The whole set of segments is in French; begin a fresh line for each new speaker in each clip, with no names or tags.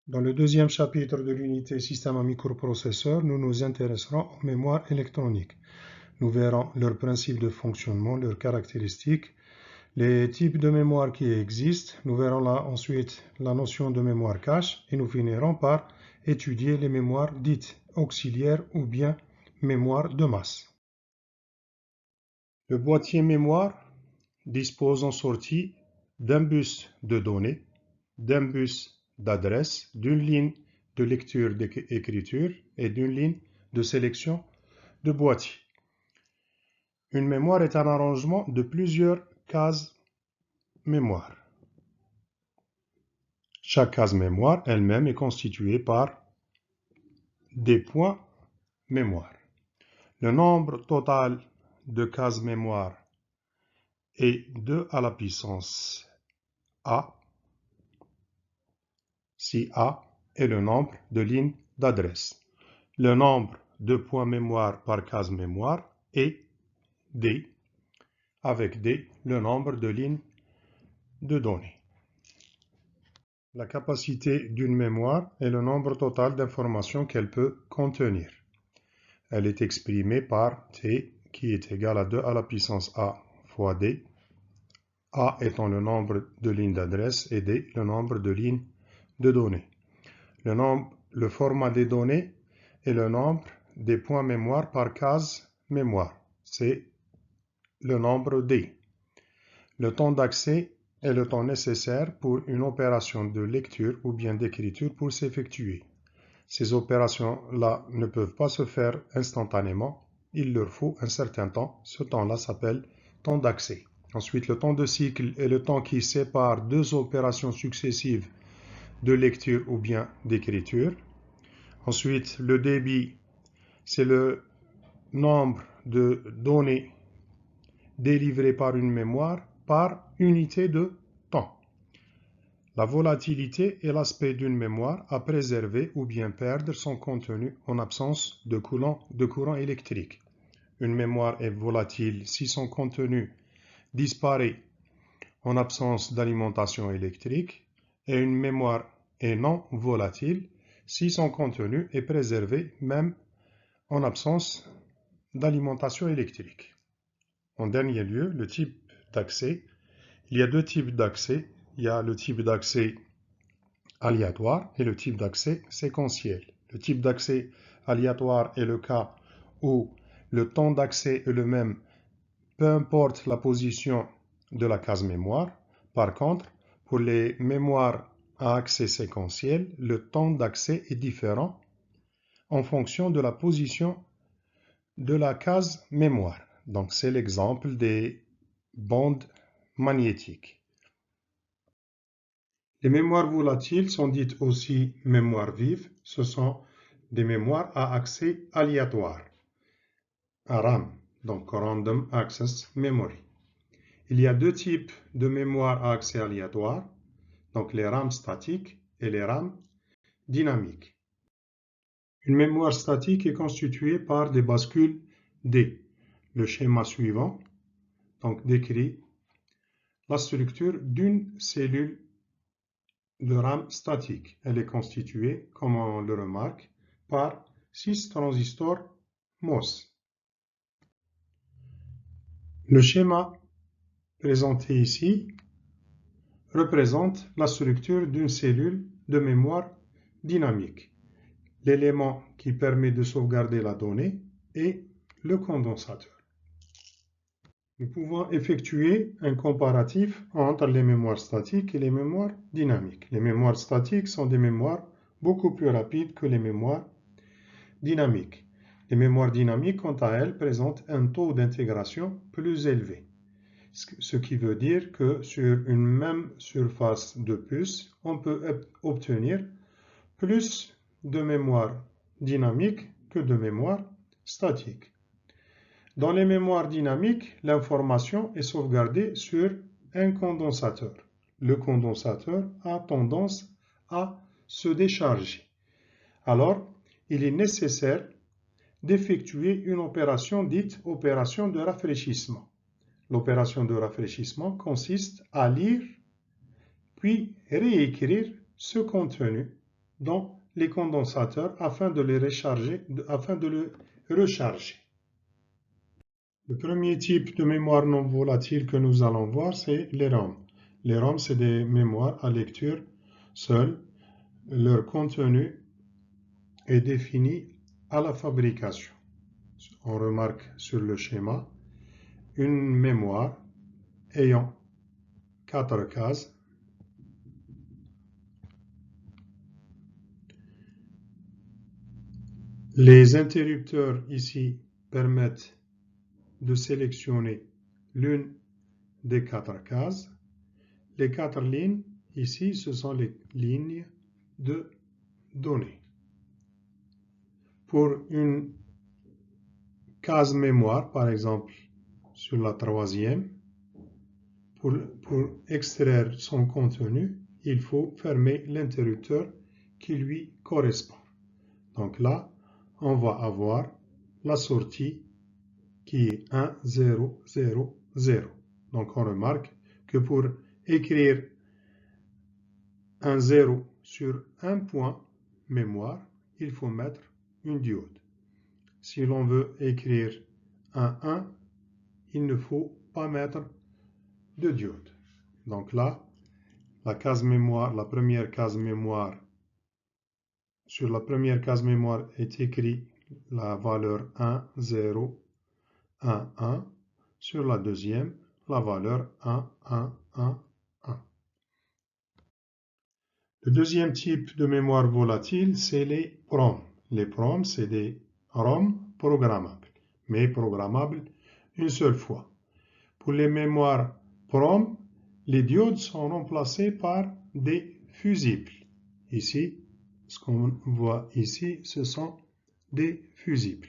Dans le deuxième chapitre de l'unité système à microprocesseurs, nous nous intéresserons aux mémoires électroniques. Nous verrons leurs principes de fonctionnement, leurs caractéristiques, les types de mémoire qui existent. Nous verrons ensuite la notion de mémoire cache et nous finirons par étudier les mémoires dites auxiliaires ou bien mémoire de masse. Le boîtier mémoire dispose en sortie d'un bus de données, d'un bus d'adresse, d'une ligne de lecture-écriture et d'une ligne de sélection de boîtier. Une mémoire est un arrangement de plusieurs cases mémoire. Chaque case mémoire elle-même est constituée par des points mémoire. Le nombre total de cases mémoire est 2 à la puissance A, si A est le nombre de lignes d'adresse. Le nombre de points mémoire par case mémoire est D, avec D le nombre de lignes de données. La capacité d'une mémoire est le nombre total d'informations qu'elle peut contenir. Elle est exprimée par T qui est égal à 2 à la puissance A fois D, A étant le nombre de lignes d'adresse et D le nombre de lignes de données. Le format des données est le nombre des points mémoire par case mémoire. C'est le nombre D. Le temps d'accès est le temps nécessaire pour une opération de lecture ou bien d'écriture pour s'effectuer. Ces opérations-là ne peuvent pas se faire instantanément. Il leur faut un certain temps. Ce temps-là s'appelle temps d'accès. Ensuite, le temps de cycle est le temps qui sépare deux opérations successives de lecture ou bien d'écriture. Ensuite, le débit, c'est le nombre de données délivrées par une mémoire par unité de temps. La volatilité est l'aspect d'une mémoire à préserver ou bien perdre son contenu en absence de courant électrique. Une mémoire est volatile si son contenu disparaît en absence d'alimentation électrique et une mémoire est non volatile si son contenu est préservé même en absence d'alimentation électrique. En dernier lieu, le type d'accès. Il y a deux types d'accès. Il y a le type d'accès aléatoire et le type d'accès séquentiel. Le type d'accès aléatoire est le cas où le temps d'accès est le même, peu importe la position de la case mémoire. Par contre, pour les mémoires à accès séquentiel, le temps d'accès est différent en fonction de la position de la case mémoire. Donc, c'est l'exemple des bandes magnétiques. Les mémoires volatiles sont dites aussi mémoires vives. Ce sont des mémoires à accès aléatoire, RAM, donc Random Access Memory. Il y a deux types de mémoires à accès aléatoire, donc les RAM statiques et les RAM dynamiques. Une mémoire statique est constituée par des bascules D. Le schéma suivant donc décrit la structure d'une cellule de RAM statique. Elle est constituée, comme on le remarque, par 6 transistors MOS. Le schéma présenté ici représente la structure d'une cellule de mémoire dynamique. L'élément qui permet de sauvegarder la donnée est le condensateur. Nous pouvons effectuer un comparatif entre les mémoires statiques et les mémoires dynamiques. Les mémoires statiques sont des mémoires beaucoup plus rapides que les mémoires dynamiques. Les mémoires dynamiques, quant à elles, présentent un taux d'intégration plus élevé. Ce qui veut dire que sur une même surface de puce, on peut obtenir plus de mémoire dynamique que de mémoire statique. Dans les mémoires dynamiques, l'information est sauvegardée sur un condensateur. Le condensateur a tendance à se décharger. Alors, il est nécessaire d'effectuer une opération dite opération de rafraîchissement. L'opération de rafraîchissement consiste à lire puis réécrire ce contenu dans les condensateurs afin de les recharger, afin de le recharger. Le premier type de mémoire non volatile que nous allons voir, c'est les ROM. Les ROM, c'est des mémoires à lecture seule. Leur contenu est défini à la fabrication. On remarque sur le schéma une mémoire ayant 4 cases. Les interrupteurs ici permettent de sélectionner l'une des 4 cases. Les 4 lignes ici, ce sont les lignes de données. Pour une case mémoire, par exemple, sur la 3e, pour extraire son contenu, il faut fermer l'interrupteur qui lui correspond. Donc là, on va avoir la sortie qui est 1, 0, 0, 0. Donc on remarque que pour écrire un 0 sur un point mémoire, il faut mettre une diode. Si l'on veut écrire un 1, il ne faut pas mettre de diode. Donc là, la case mémoire, la première case mémoire, sur la première case mémoire est écrit la valeur 1, 0, 1, 1. Sur la deuxième, la valeur 1, 1, 1, 1. Le deuxième type de mémoire volatile, c'est les PROM. Les PROM, c'est des ROM programmables, mais programmables une seule fois. Pour les mémoires PROM, les diodes sont remplacées par des fusibles. Ici, ce qu'on voit ici, ce sont des fusibles.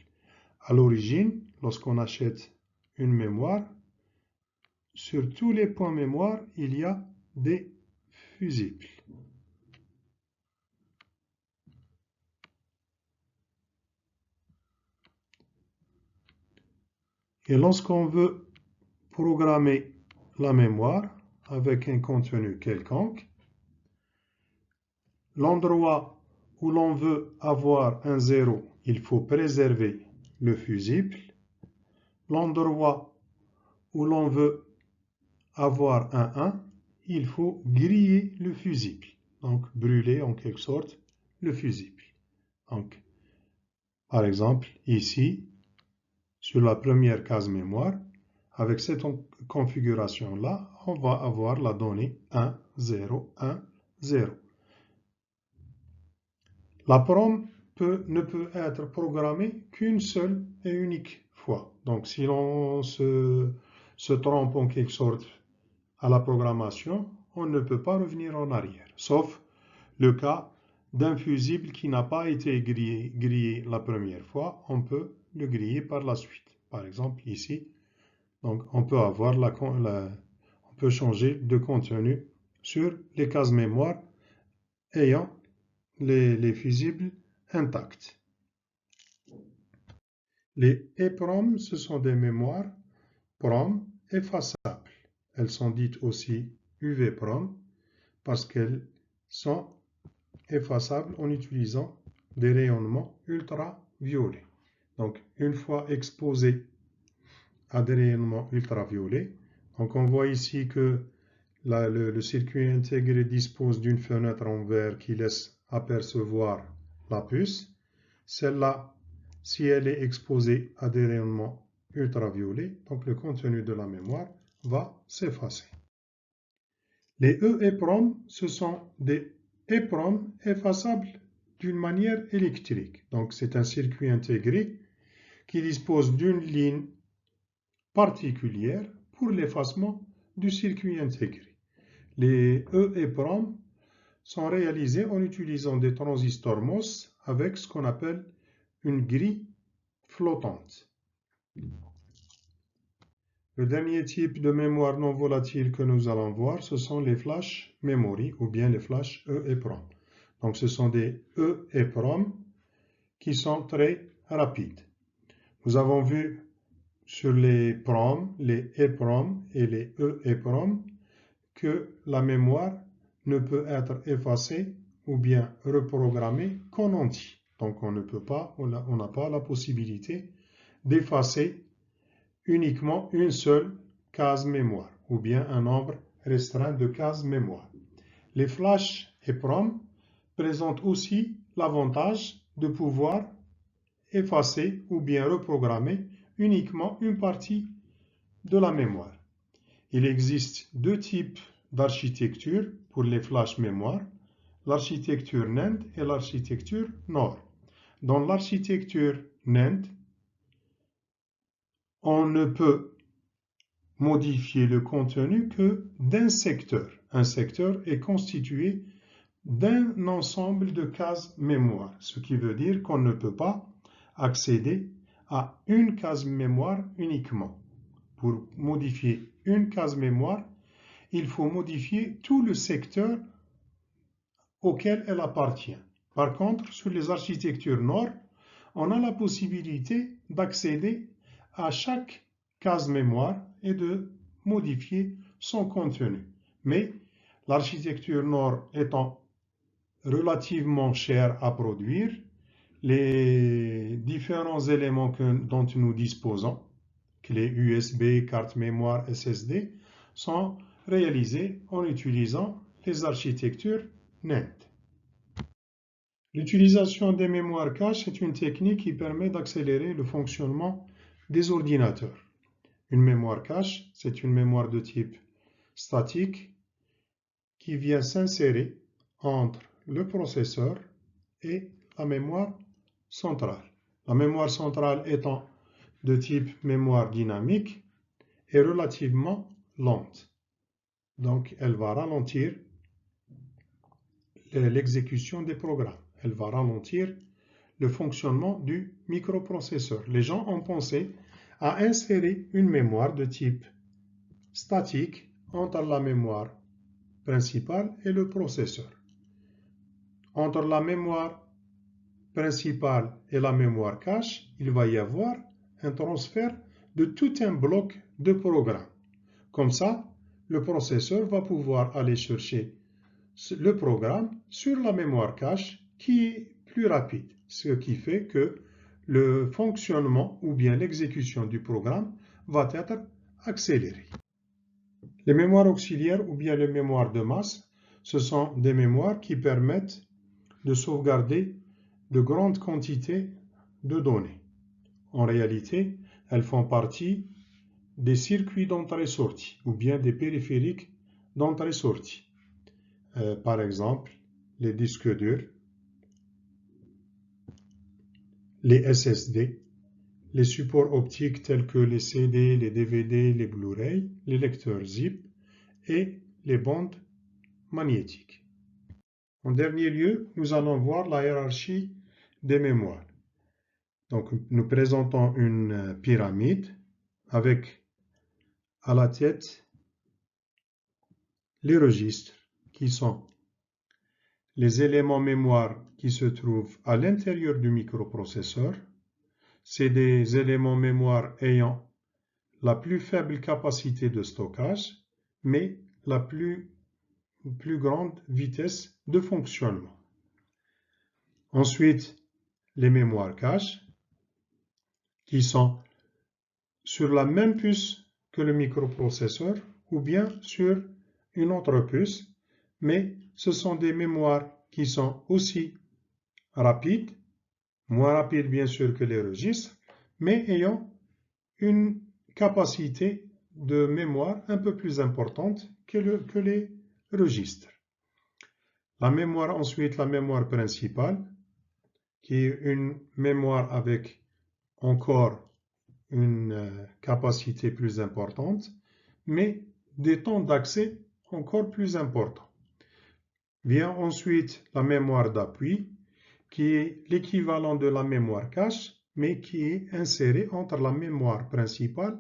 À l'origine, lorsqu'on achète une mémoire, sur tous les points mémoire, il y a des fusibles. Et lorsqu'on veut programmer la mémoire avec un contenu quelconque, l'endroit où l'on veut avoir un 0, il faut préserver le fusible. L'endroit où l'on veut avoir un 1, il faut griller le fusible. Donc, brûler en quelque sorte le fusible. Donc, par exemple, ici, sur la première case mémoire, avec cette configuration-là, on va avoir la donnée 1, 0, 1, 0. La PROM ne peut être programmée qu'une seule et unique fois. Donc, si l'on se trompe en quelque sorte à la programmation, on ne peut pas revenir en arrière, sauf le cas d'un fusible qui n'a pas été grillé la première fois, on peut le griller par la suite. Par exemple, ici, donc on peut avoir on peut changer de contenu sur les cases mémoire ayant les fusibles intacts. Les EPROM, ce sont des mémoires PROM effaçables. Elles sont dites aussi UV-PROM parce qu'elles sont effaçables en utilisant des rayonnements ultraviolets. Donc, une fois exposées à des rayonnements ultraviolets, donc on voit ici que le circuit intégré dispose d'une fenêtre en verre qui laisse apercevoir la puce. Celle-là, si elle est exposée à des rayonnements ultraviolets, donc le contenu de la mémoire va s'effacer. Les EEPROM, ce sont des EPROM effaçables d'une manière électrique. Donc c'est un circuit intégré qui dispose d'une ligne particulière pour l'effacement du circuit intégré. Les EEPROM sont réalisés en utilisant des transistors MOS avec ce qu'on appelle une grille flottante. Le dernier type de mémoire non volatile que nous allons voir, ce sont les flash memory ou bien les flash EEPROM. Donc ce sont des EEPROM qui sont très rapides. Nous avons vu sur les PROM, les EPROM et les EEPROM que la mémoire ne peut être effacée ou bien reprogrammer qu'en entier. Donc on ne peut pas, on n'a pas la possibilité d'effacer uniquement une seule case mémoire ou bien un nombre restreint de cases mémoire. Les flash EPROM présentent aussi l'avantage de pouvoir effacer ou bien reprogrammer uniquement une partie de la mémoire. Il existe deux types d'architecture pour les flash mémoire, l'architecture NAND et l'architecture NOR. Dans l'architecture NAND, on ne peut modifier le contenu que d'un secteur. Un secteur est constitué d'un ensemble de cases mémoire, ce qui veut dire qu'on ne peut pas accéder à une case mémoire uniquement. Pour modifier une case mémoire, il faut modifier tout le secteur auquel elle appartient. Par contre, sur les architectures NOR, on a la possibilité d'accéder à chaque case mémoire et de modifier son contenu. Mais l'architecture NOR étant relativement chère à produire, les différents éléments dont nous disposons, clés USB, carte mémoire, SSD, sont réalisés en utilisant les architectures NAND. L'utilisation des mémoires caches est une technique qui permet d'accélérer le fonctionnement des ordinateurs. Une mémoire cache, c'est une mémoire de type statique qui vient s'insérer entre le processeur et la mémoire centrale. La mémoire centrale étant de type mémoire dynamique est relativement lente. Donc, elle va ralentir l'exécution des programmes. Elle va ralentir le fonctionnement du microprocesseur. Les gens ont pensé à insérer une mémoire de type statique entre la mémoire principale et le processeur. Entre la mémoire principale et la mémoire cache, il va y avoir un transfert de tout un bloc de programme. Comme ça, le processeur va pouvoir aller chercher le programme sur la mémoire cache qui est plus rapide, ce qui fait que le fonctionnement ou bien l'exécution du programme va être accéléré. Les mémoires auxiliaires ou bien les mémoires de masse, ce sont des mémoires qui permettent de sauvegarder de grandes quantités de données. En réalité, elles font partie des circuits d'entrée-sortie ou bien des périphériques d'entrée-sortie. Par exemple, les disques durs, les SSD, les supports optiques tels que les CD, les DVD, les Blu-ray, les lecteurs zip et les bandes magnétiques. En dernier lieu, nous allons voir la hiérarchie des mémoires. Donc, nous présentons une pyramide avec à la tête les registres qui sont les éléments mémoire qui se trouvent à l'intérieur du microprocesseur. C'est des éléments mémoire ayant la plus faible capacité de stockage, mais la plus grande vitesse de fonctionnement. Ensuite, les mémoires caches qui sont sur la même puce que le microprocesseur ou bien sur une autre puce, mais ce sont des mémoires qui sont aussi rapides, moins rapides bien sûr que les registres, mais ayant une capacité de mémoire un peu plus importante que les registres. La mémoire ensuite, la mémoire principale, qui est une mémoire avec encore une capacité plus importante, mais des temps d'accès encore plus importants. Vient ensuite la mémoire d'appui, qui est l'équivalent de la mémoire cache, mais qui est insérée entre la mémoire principale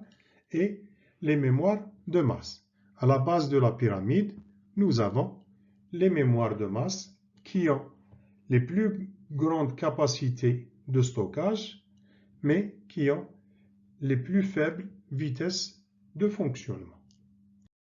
et les mémoires de masse. À la base de la pyramide, nous avons les mémoires de masse qui ont les plus grandes capacités de stockage, mais qui ont les plus faibles vitesses de fonctionnement.